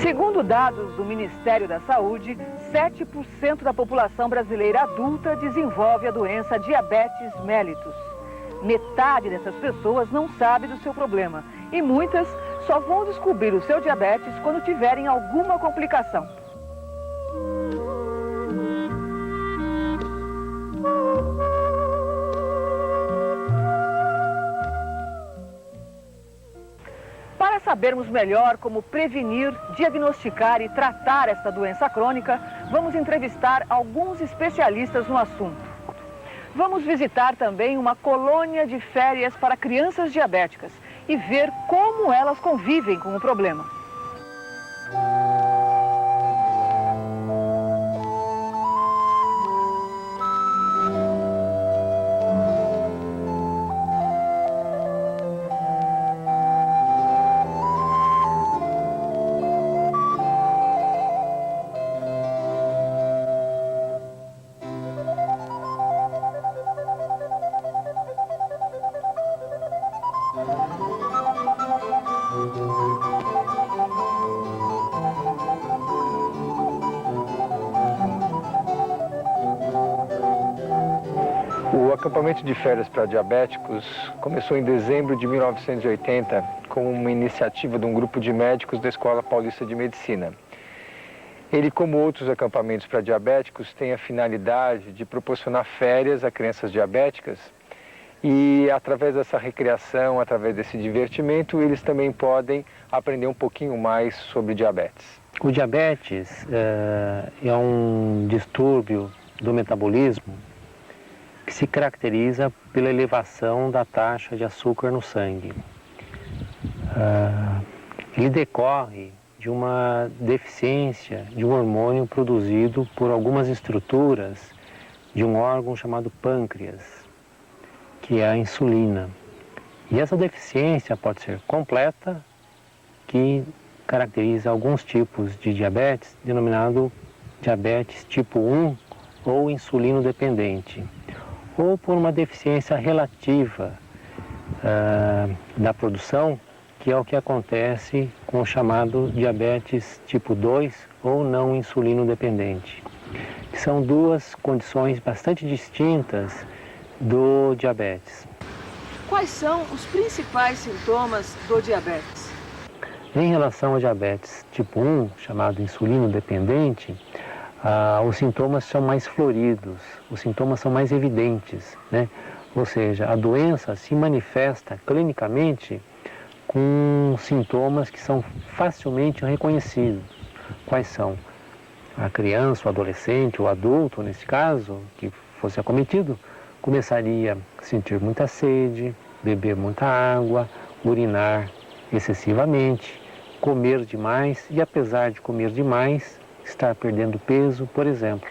Segundo dados do Ministério da Saúde, 7% da população brasileira adulta desenvolve a doença diabetes mellitus. Metade dessas pessoas não sabe do seu problema e muitas só vão descobrir o seu diabetes quando tiverem alguma complicação. Para sabermos melhor como prevenir, diagnosticar e tratar esta doença crônica, vamos entrevistar alguns especialistas no assunto. Vamos visitar também uma colônia de férias para crianças diabéticas e ver como elas convivem com o problema. O acampamento de férias para diabéticos começou em dezembro de 1980 como uma iniciativa de um grupo de médicos da Escola Paulista de Medicina. Ele, como outros acampamentos para diabéticos, tem a finalidade de proporcionar férias a crianças diabéticas e, através dessa recreação, através desse divertimento, eles também podem aprender um pouquinho mais sobre diabetes. O diabetes é um distúrbio do metabolismo que se caracteriza pela elevação da taxa de açúcar no sangue. Ele decorre de uma deficiência de um hormônio produzido por algumas estruturas de um órgão chamado pâncreas, que é a insulina. E essa deficiência pode ser completa, que caracteriza alguns tipos de diabetes, denominado diabetes tipo 1 ou insulino dependente, ou por uma deficiência relativa da produção, que é o que acontece com o chamado diabetes tipo 2 ou não insulino dependente, que são duas condições bastante distintas do diabetes. Quais são os principais sintomas do diabetes? Em relação ao diabetes tipo 1, chamado insulino dependente, os sintomas são mais floridos, os sintomas são mais evidentes, né? Ou seja, a doença se manifesta clinicamente com sintomas que são facilmente reconhecidos. Quais são? A criança, o adolescente, o adulto, nesse caso, que fosse acometido, começaria a sentir muita sede, beber muita água, urinar excessivamente, comer demais e, apesar de comer demais, estar perdendo peso, por exemplo.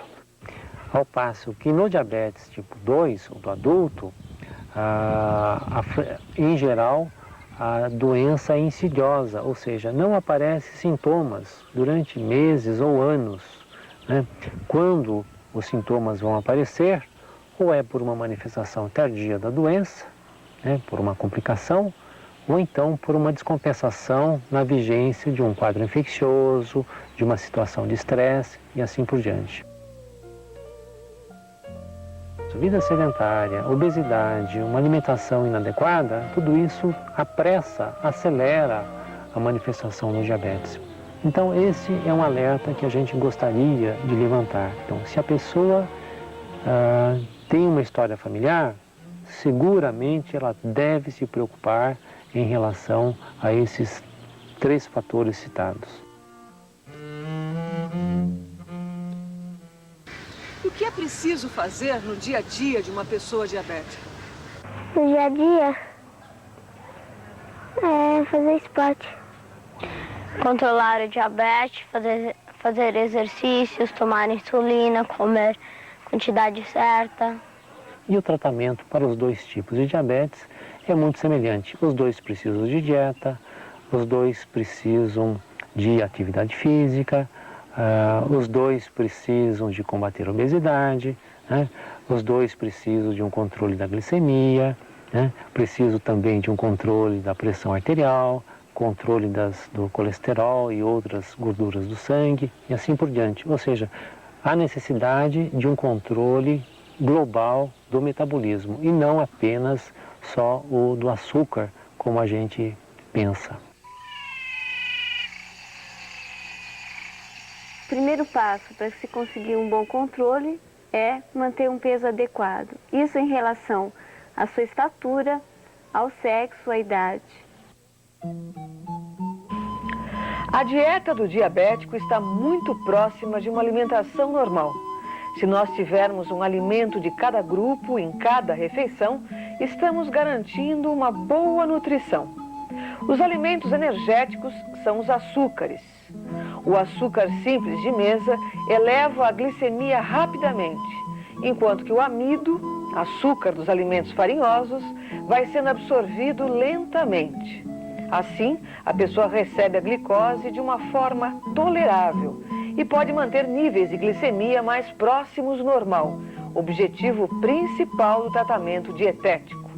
Ao passo que no diabetes tipo 2, do adulto, em geral, a doença é insidiosa, ou seja, não aparecem sintomas durante meses ou anos, né? Quando os sintomas vão aparecer, ou é por uma manifestação tardia da doença, né, por uma complicação, ou então por uma descompensação na vigência de um quadro infeccioso, de uma situação de estresse e assim por diante. Vida sedentária, obesidade, uma alimentação inadequada, tudo isso apressa, acelera a manifestação do diabetes. Então esse é um alerta que a gente gostaria de levantar. Então, se a pessoa tem uma história familiar, seguramente ela deve se preocupar em relação a esses 3 fatores citados. O que é preciso fazer no dia a dia de uma pessoa diabética? No dia a dia, fazer esporte. Controlar o diabetes, fazer exercícios, tomar insulina, comer quantidade certa. E o tratamento para os 2 tipos de diabetes é muito semelhante. Os 2 precisam de dieta, os 2 precisam de atividade física, os 2 precisam de combater a obesidade, né? Os 2 precisam de um controle da glicemia, né? Preciso também de um controle da pressão arterial, controle do colesterol e outras gorduras do sangue e assim por diante. Ou seja, há necessidade de um controle global do metabolismo e não apenas só o do açúcar, como a gente pensa. O primeiro passo para se conseguir um bom controle é manter um peso adequado. Isso em relação à sua estatura, ao sexo, à idade. A dieta do diabético está muito próxima de uma alimentação normal. Se nós tivermos um alimento de cada grupo em cada refeição, estamos garantindo uma boa nutrição. Os alimentos energéticos são os açúcares. O açúcar simples de mesa eleva a glicemia rapidamente, enquanto que o amido, açúcar dos alimentos farinhosos, vai sendo absorvido lentamente. Assim, a pessoa recebe a glicose de uma forma tolerável e pode manter níveis de glicemia mais próximos do normal, objetivo principal do tratamento dietético.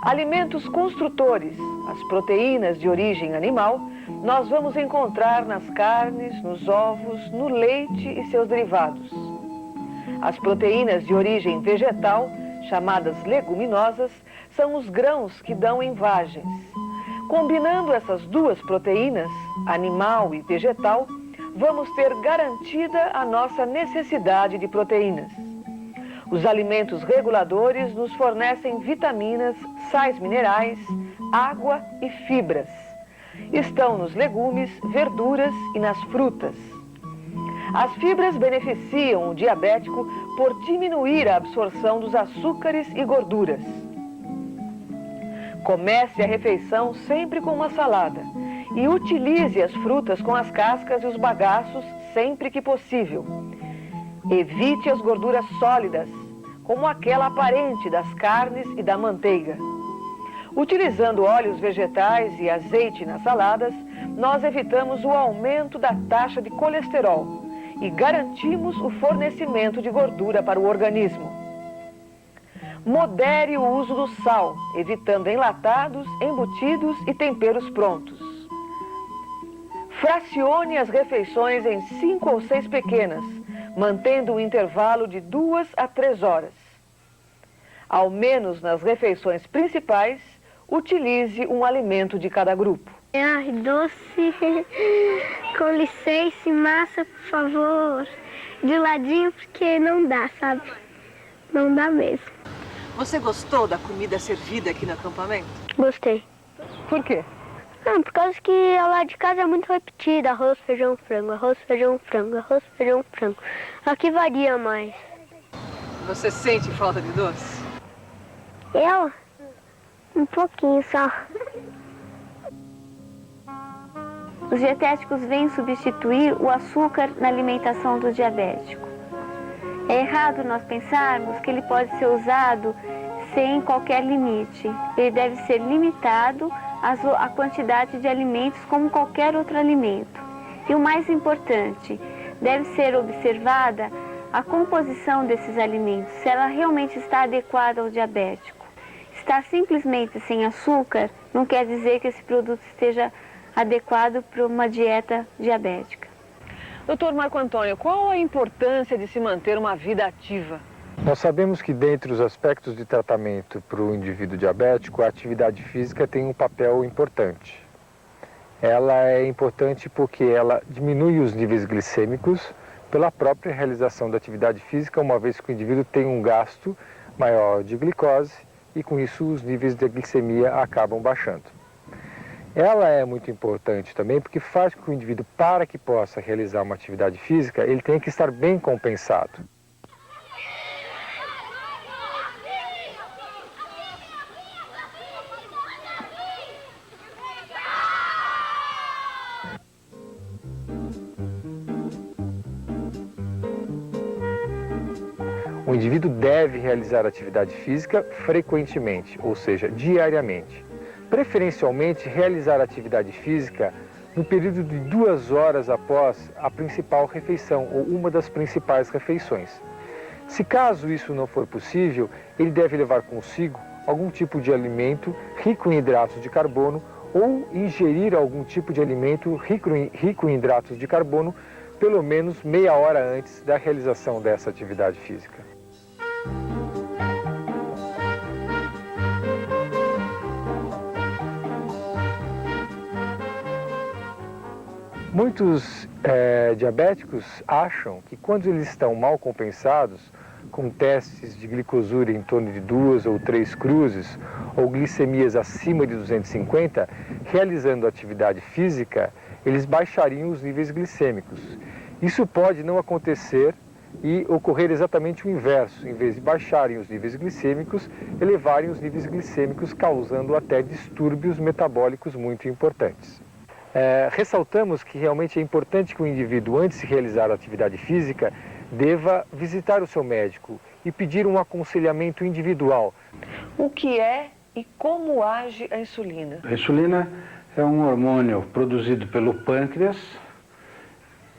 Alimentos construtores, as proteínas de origem animal, nós vamos encontrar nas carnes, nos ovos, no leite e seus derivados. As proteínas de origem vegetal, chamadas leguminosas, são os grãos que dão em vagens. Combinando essas duas proteínas, animal e vegetal, vamos ter garantida a nossa necessidade de proteínas. Os alimentos reguladores nos fornecem vitaminas, sais minerais, água e fibras. Estão nos legumes, verduras e nas frutas. As fibras beneficiam o diabético por diminuir a absorção dos açúcares e gorduras. Comece a refeição sempre com uma salada e utilize as frutas com as cascas e os bagaços sempre que possível. Evite as gorduras sólidas, como aquela aparente das carnes e da manteiga. Utilizando óleos vegetais e azeite nas saladas, nós evitamos o aumento da taxa de colesterol e garantimos o fornecimento de gordura para o organismo. Modere o uso do sal, evitando enlatados, embutidos e temperos prontos. Fracione as refeições em 5 ou 6 pequenas, mantendo um intervalo de 2 a 3 horas. Ao menos nas refeições principais, utilize um alimento de cada grupo. Ai, doce, com licença, massa, por favor. De ladinho, porque não dá, sabe? Não dá mesmo. Você gostou da comida servida aqui no acampamento? Gostei. Por quê? Não, por causa que lá de casa é muito repetida. Arroz, feijão, frango, arroz, feijão, frango, arroz, feijão, frango. Aqui varia mais. Você sente falta de doce? Eu? Um pouquinho só. Os dietéticos vêm substituir o açúcar na alimentação do diabético. É errado nós pensarmos que ele pode ser usado sem qualquer limite. Ele deve ser limitado à quantidade de alimentos como qualquer outro alimento. E o mais importante, deve ser observada a composição desses alimentos, se ela realmente está adequada ao diabético. Estar simplesmente sem açúcar não quer dizer que esse produto esteja adequado para uma dieta diabética. Doutor Marco Antônio, qual a importância de se manter uma vida ativa? Nós sabemos que dentre os aspectos de tratamento para o indivíduo diabético, a atividade física tem um papel importante. Ela é importante porque ela diminui os níveis glicêmicos pela própria realização da atividade física, uma vez que o indivíduo tem um gasto maior de glicose e com isso os níveis de glicemia acabam baixando. Ela é muito importante também porque faz com que o indivíduo, para que possa realizar uma atividade física, ele tenha que estar bem compensado. O indivíduo deve realizar atividade física frequentemente, ou seja, diariamente. Preferencialmente, realizar atividade física no período de 2 horas após a principal refeição ou uma das principais refeições. Se caso isso não for possível, ele deve levar consigo algum tipo de alimento rico em hidratos de carbono ou ingerir algum tipo de alimento rico em hidratos de carbono pelo menos meia hora antes da realização dessa atividade física. Muitos diabéticos acham que quando eles estão mal compensados, com testes de glicosúria em torno de 2 ou 3 cruzes, ou glicemias acima de 250, realizando atividade física, eles baixariam os níveis glicêmicos. Isso pode não acontecer e ocorrer exatamente o inverso. Em vez de baixarem os níveis glicêmicos, elevarem os níveis glicêmicos, causando até distúrbios metabólicos muito importantes. Ressaltamos que realmente é importante que o indivíduo, antes de realizar a atividade física, deva visitar o seu médico e pedir um aconselhamento individual. O que é e como age a insulina? A insulina é um hormônio produzido pelo pâncreas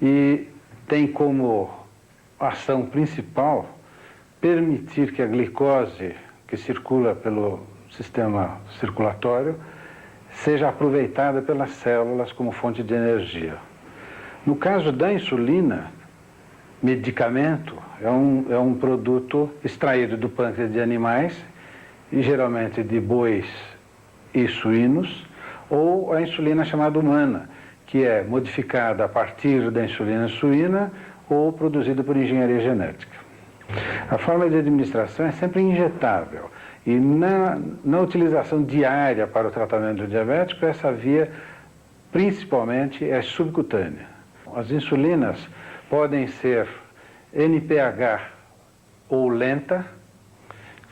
e tem como ação principal permitir que a glicose que circula pelo sistema circulatório seja aproveitada pelas células como fonte de energia. No caso da insulina, medicamento é um produto extraído do pâncreas de animais, e geralmente de bois e suínos, ou a insulina chamada humana, que é modificada a partir da insulina suína ou produzida por engenharia genética. A forma de administração é sempre injetável. E na utilização diária para o tratamento do diabético, essa via principalmente é subcutânea. As insulinas podem ser NPH ou lenta,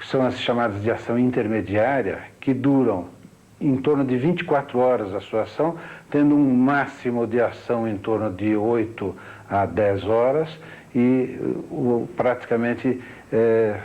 que são as chamadas de ação intermediária, que duram em torno de 24 horas a sua ação, tendo um máximo de ação em torno de 8 a 10 horas e praticamente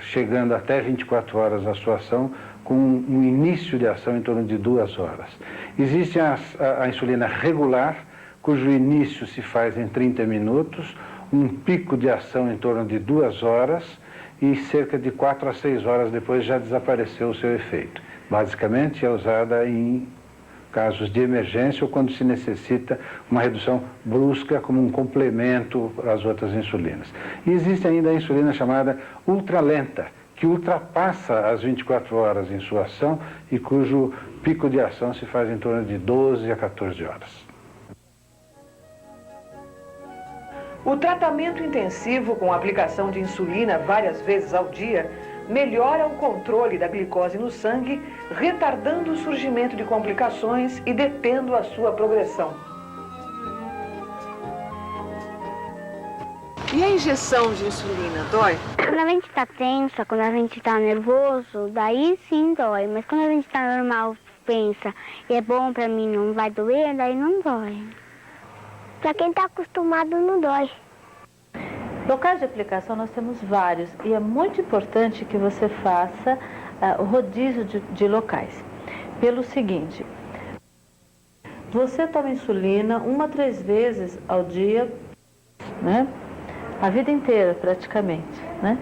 chegando até 24 horas a sua ação, com um início de ação em torno de 2 horas. Existe a insulina regular, cujo início se faz em 30 minutos, um pico de ação em torno de 2 horas e cerca de 4 a 6 horas depois já desapareceu o seu efeito. Basicamente é usada em casos de emergência ou quando se necessita uma redução brusca como um complemento às outras insulinas. E existe ainda a insulina chamada ultralenta, que ultrapassa as 24 horas em sua ação e cujo pico de ação se faz em torno de 12 a 14 horas. O tratamento intensivo com a aplicação de insulina várias vezes ao dia melhora o controle da glicose no sangue, retardando o surgimento de complicações e detendo a sua progressão. E a injeção de insulina, dói? Quando a gente tá tensa, quando a gente tá nervoso, daí sim dói. Mas quando a gente tá normal, pensa, é bom pra mim, não vai doer, daí não dói. Pra quem tá acostumado, não dói. Locais de aplicação nós temos vários e é muito importante que você faça o rodízio de locais. Pelo seguinte, você toma insulina 1 a 3 vezes ao dia, né? A vida inteira praticamente, né?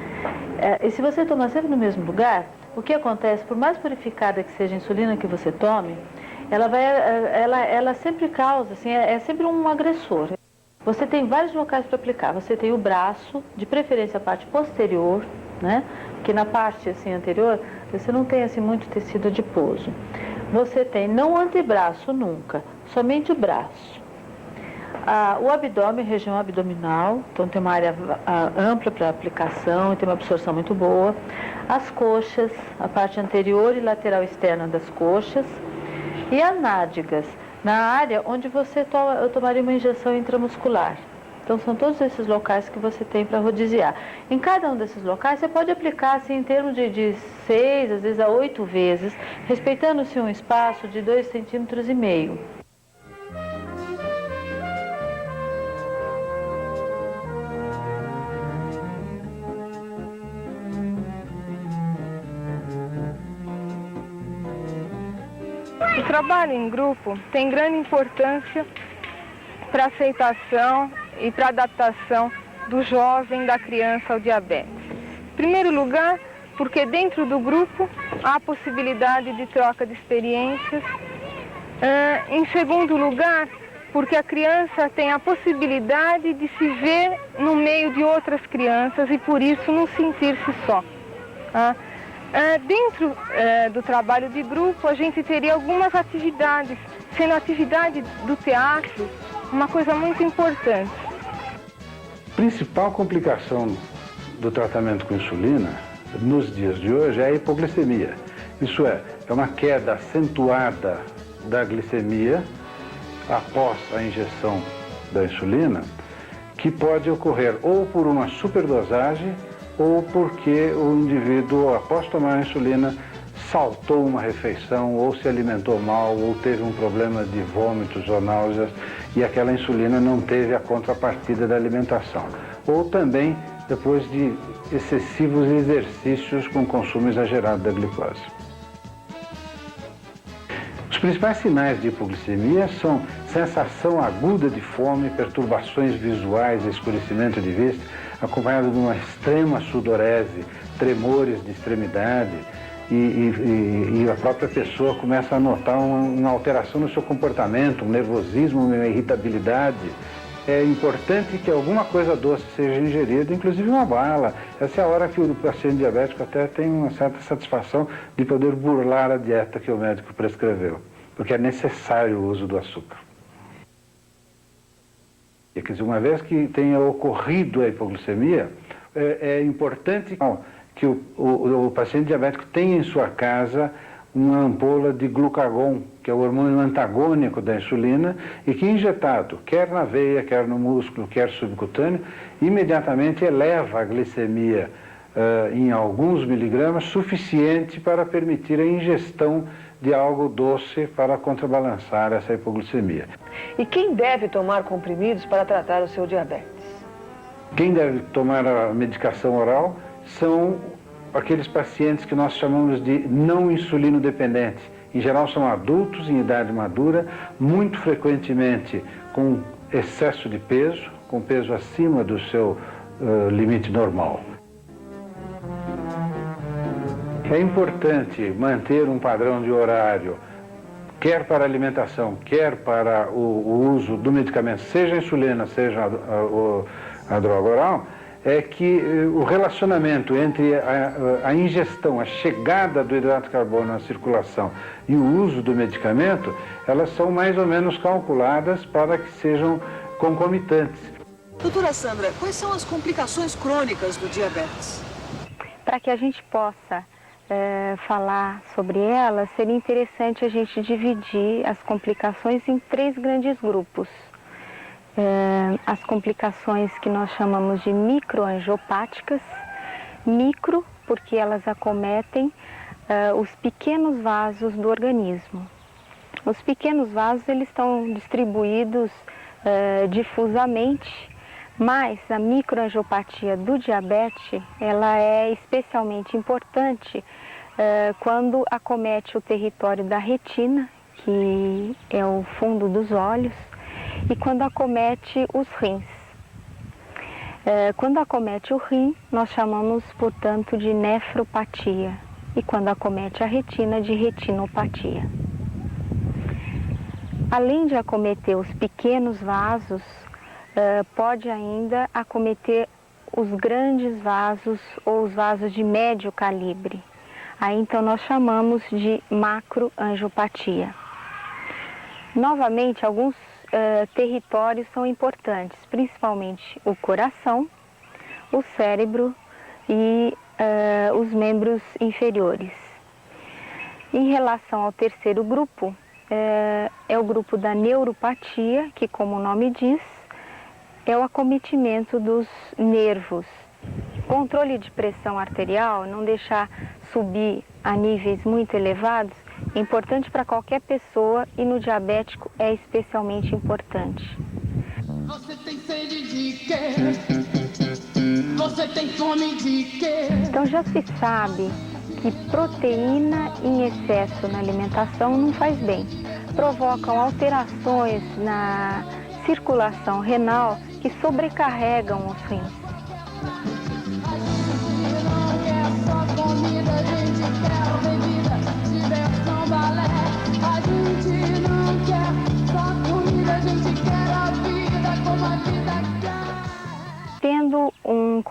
E se você tomar sempre no mesmo lugar, o que acontece, por mais purificada que seja a insulina que você tome, ela sempre causa, assim, é sempre um agressor. Você tem vários locais para aplicar. Você tem o braço, de preferência a parte posterior, né? Porque na parte assim anterior, você não tem assim muito tecido adiposo. Você tem não o antebraço nunca, somente o braço. O abdômen, região abdominal, então tem uma área ampla para aplicação e tem uma absorção muito boa. As coxas, a parte anterior e lateral externa das coxas. E as nádegas, na área onde você tomaria uma injeção intramuscular. Então são todos esses locais que você tem para rodiziar. Em cada um desses locais você pode aplicar assim, em termos de 6, às vezes a 8 vezes, respeitando-se um espaço de 2,5 cm. O trabalho em grupo tem grande importância para a aceitação e para a adaptação do jovem, da criança ao diabetes. Em primeiro lugar, porque dentro do grupo há a possibilidade de troca de experiências Em segundo lugar, porque a criança tem a possibilidade de se ver no meio de outras crianças e por isso não sentir-se só. Dentro do trabalho de grupo, a gente teria algumas atividades, sendo a atividade do teatro uma coisa muito importante. A principal complicação do tratamento com insulina nos dias de hoje é a hipoglicemia. Isso é uma queda acentuada da glicemia após a injeção da insulina, que pode ocorrer ou por uma superdosagem ou porque o indivíduo, após tomar a insulina, saltou uma refeição ou se alimentou mal ou teve um problema de vômitos ou náuseas e aquela insulina não teve a contrapartida da alimentação. Ou também depois de excessivos exercícios com consumo exagerado da glicose. Os principais sinais de hipoglicemia são sensação aguda de fome, perturbações visuais, escurecimento de vista, acompanhado de uma extrema sudorese, tremores de extremidade e a própria pessoa começa a notar uma alteração no seu comportamento, um nervosismo, uma irritabilidade. É importante que alguma coisa doce seja ingerida, inclusive uma bala. Essa é a hora que o paciente diabético até tem uma certa satisfação de poder burlar a dieta que o médico prescreveu, porque é necessário o uso do açúcar. Quer dizer, uma vez que tenha ocorrido a hipoglicemia, é importante que o paciente diabético tenha em sua casa uma ampola de glucagon, que é o hormônio antagônico da insulina, e que injetado, quer na veia, quer no músculo, quer subcutâneo, imediatamente eleva a glicemia em alguns miligramas, suficiente para permitir a ingestão de algo doce para contrabalançar essa hipoglicemia. E quem deve tomar comprimidos para tratar o seu diabetes? Quem deve tomar a medicação oral são aqueles pacientes que nós chamamos de não insulino dependentes. Em geral são adultos em idade madura, muito frequentemente com excesso de peso, com peso acima do seu limite normal. É importante manter um padrão de horário, quer para a alimentação, quer para o uso do medicamento, seja a insulina, seja a droga oral, é que o relacionamento entre a ingestão, a chegada do hidrato de carbono na circulação e o uso do medicamento, elas são mais ou menos calculadas para que sejam concomitantes. Doutora Sandra, quais são as complicações crônicas do diabetes? Para que a gente possa falar sobre elas, seria interessante a gente dividir as complicações em 3 grandes grupos. As complicações que nós chamamos de microangiopáticas, micro porque elas acometem os pequenos vasos do organismo. Os pequenos vasos eles estão distribuídos difusamente, mas a microangiopatia do diabetes ela é especialmente importante quando acomete o território da retina, que é o fundo dos olhos, e quando acomete os rins. Quando acomete o rim, nós chamamos, portanto, de nefropatia, e quando acomete a retina, de retinopatia. Além de acometer os pequenos vasos, pode ainda acometer os grandes vasos ou os vasos de médio calibre. Aí então nós chamamos de macroangiopatia. Novamente, alguns territórios são importantes, principalmente o coração, o cérebro e os membros inferiores. Em relação ao terceiro grupo, é o grupo da neuropatia, que, como o nome diz, é o acometimento dos nervos. Controle de pressão arterial, não deixar subir a níveis muito elevados, é importante para qualquer pessoa e no diabético é especialmente importante. Você tem sede de quê? Você tem fome de quê? Então já se sabe que proteína em excesso na alimentação não faz bem. Provocam alterações na circulação renal que sobrecarregam os rins. A gente não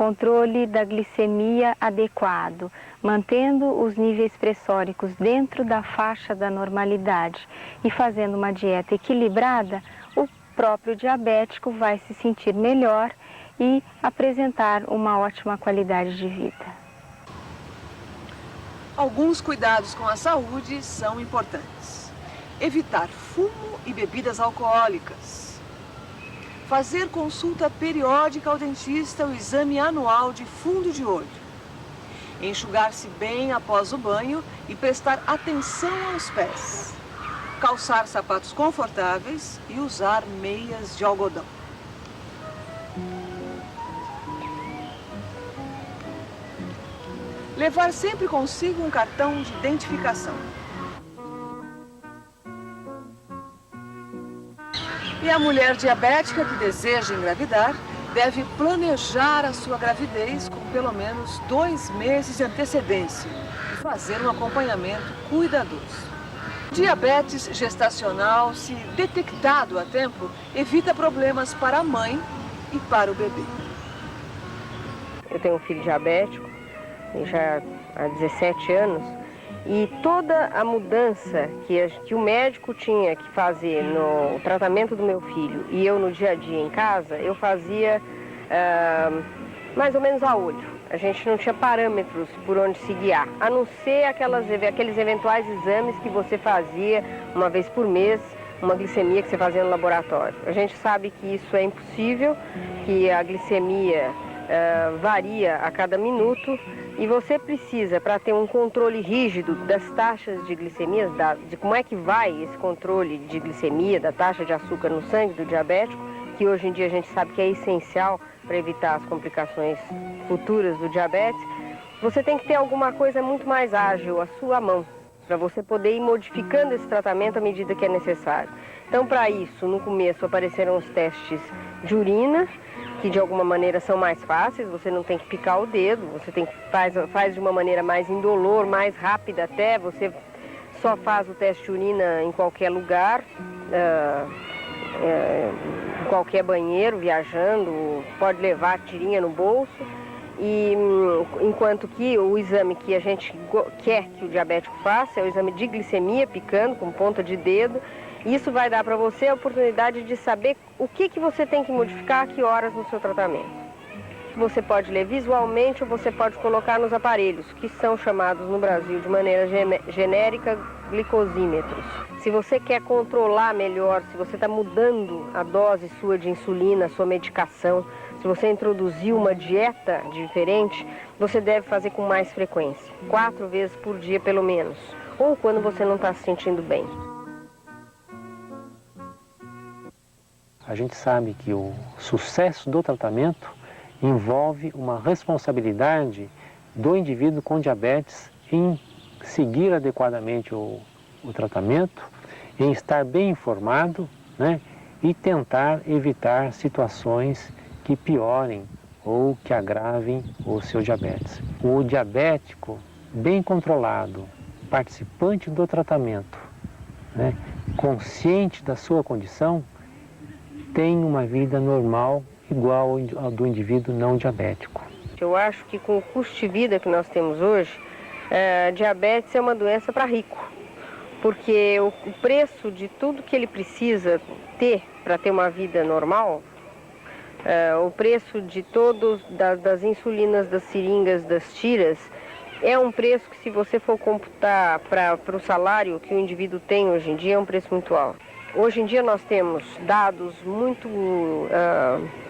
controle da glicemia adequado, mantendo os níveis pressóricos dentro da faixa da normalidade e fazendo uma dieta equilibrada, o próprio diabético vai se sentir melhor e apresentar uma ótima qualidade de vida. Alguns cuidados com a saúde são importantes. Evitar fumo e bebidas alcoólicas. Fazer consulta periódica ao dentista, o exame anual de fundo de olho. Enxugar-se bem após o banho e prestar atenção aos pés. Calçar sapatos confortáveis e usar meias de algodão. Levar sempre consigo um cartão de identificação. E a mulher diabética que deseja engravidar deve planejar a sua gravidez com pelo menos 2 meses de antecedência e fazer um acompanhamento cuidadoso. Diabetes gestacional, se detectado a tempo, evita problemas para a mãe e para o bebê. Eu tenho um filho diabético, já há 17 anos, e toda a mudança que o médico tinha que fazer no tratamento do meu filho e eu no dia a dia em casa, eu fazia mais ou menos a olho. A gente não tinha parâmetros por onde se guiar, a não ser aqueles eventuais exames que você fazia uma vez por mês, uma glicemia que você fazia no laboratório. A gente sabe que isso é impossível, que a glicemia varia a cada minuto e você precisa, para ter um controle rígido das taxas de glicemia, de como é que vai esse controle de glicemia, da taxa de açúcar no sangue do diabético, que hoje em dia a gente sabe que é essencial para evitar as complicações futuras do diabetes, você tem que ter alguma coisa muito mais ágil à sua mão, para você poder ir modificando esse tratamento à medida que é necessário. Então, para isso, no começo apareceram os testes de urina, que de alguma maneira são mais fáceis, você não tem que picar o dedo, você faz de uma maneira mais indolor, mais rápida até, você só faz o teste de urina em qualquer lugar, em qualquer banheiro, viajando, pode levar a tirinha no bolso, e enquanto que o exame que a gente quer que o diabético faça é o exame de glicemia, picando com ponta de dedo. Isso vai dar para você a oportunidade de saber o que você tem que modificar a que horas no seu tratamento. Você pode ler visualmente ou você pode colocar nos aparelhos, que são chamados no Brasil de maneira genérica glicosímetros. Se você quer controlar melhor, se você está mudando a dose sua de insulina, sua medicação, se você introduziu uma dieta diferente, você deve fazer com mais frequência, 4 vezes por dia pelo menos, ou quando você não está se sentindo bem. A gente sabe que o sucesso do tratamento envolve uma responsabilidade do indivíduo com diabetes em seguir adequadamente o tratamento, em estar bem informado, né, e tentar evitar situações que piorem ou que agravem o seu diabetes. O diabético bem controlado, participante do tratamento, né, consciente da sua condição, tem uma vida normal igual ao do indivíduo não diabético. Eu acho que com o custo de vida que nós temos hoje, diabetes é uma doença para rico, porque o preço de tudo que ele precisa ter para ter uma vida normal, o preço de das insulinas, das seringas, das tiras, é um preço que, se você for computar para o salário que o indivíduo tem hoje em dia, é um preço muito alto. Hoje em dia nós temos dados muito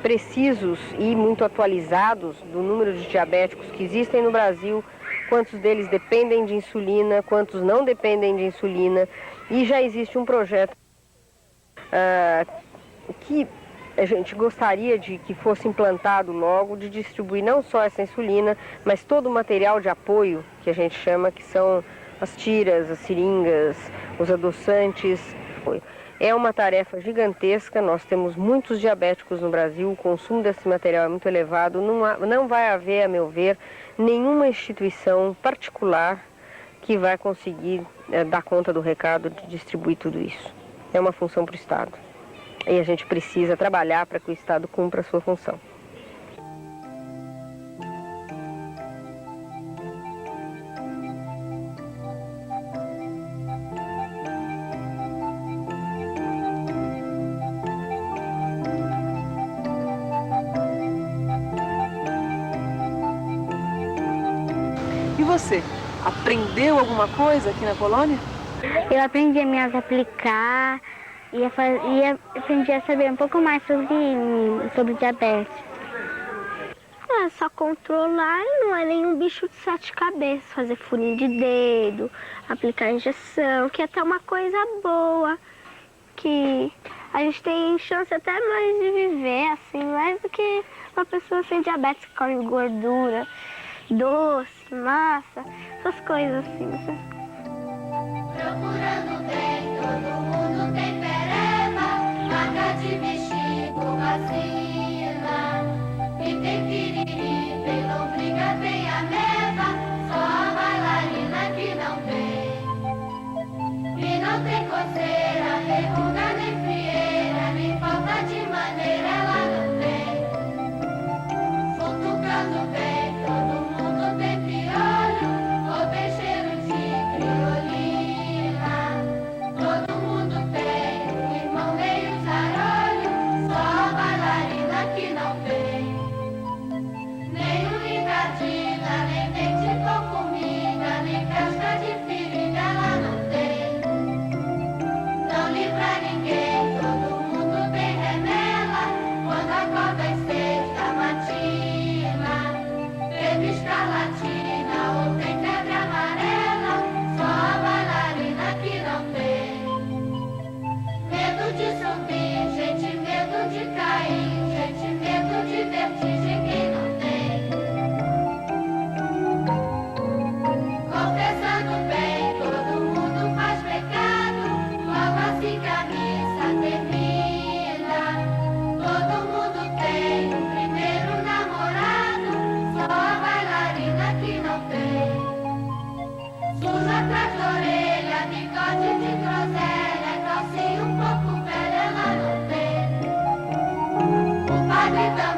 precisos e muito atualizados do número de diabéticos que existem no Brasil, quantos deles dependem de insulina, quantos não dependem de insulina, e já existe um projeto que a gente gostaria de que fosse implantado logo, de distribuir não só essa insulina, mas todo o material de apoio, que a gente chama, que são as tiras, as seringas, os adoçantes. É uma tarefa gigantesca, nós temos muitos diabéticos no Brasil, o consumo desse material é muito elevado, não vai haver, a meu ver, nenhuma instituição particular que vai conseguir dar conta do recado de distribuir tudo isso. É uma função para o Estado. E a gente precisa trabalhar para que o Estado cumpra a sua função. você? Aprendeu alguma coisa aqui na colônia? Eu aprendi a me aplicar e aprendi a saber um pouco mais sobre diabetes. É só controlar e não é nenhum bicho de 7 cabeças. Fazer furinho de dedo, aplicar injeção, que é até uma coisa boa. Que a gente tem chance até mais de viver, assim, mais do que uma pessoa sem diabetes que come gordura, doce, massa, essas coisas assim, sabe? Procurando bem, todo mundo tem pereba, marca de bexigo, vacina. E tem piriri, tem lombriga, tem ameba, só a bailarina que não tem. E não tem coceira, nem ruga, nem frieira, nem falta de maneira, ela não tem. Futucando bem, todo mundo tem piolho, ou tem cheiro de criolina. Todo mundo tem um irmão meio zarolho, só a bailarina que não tem. Nem unicadina, nem dente com comida, nem casca de ferida, ela não tem. Não livra ninguém, todo mundo tem remela, quando acorda às 6 da matina. Febre escarlatina ou tem febre amarela, só a bailarina que não tem. Medo de subir, gente, medo de cair, gente, medo de vertigem, quem não tem. Confessando bem, todo mundo faz pecado, logo assim que a missa termina. Todo mundo tem um primeiro namorado, só a bailarina que não tem. Suja atrás da orelha, bigode de groselha, calcinha um pouco velha, ela não tem. O padre também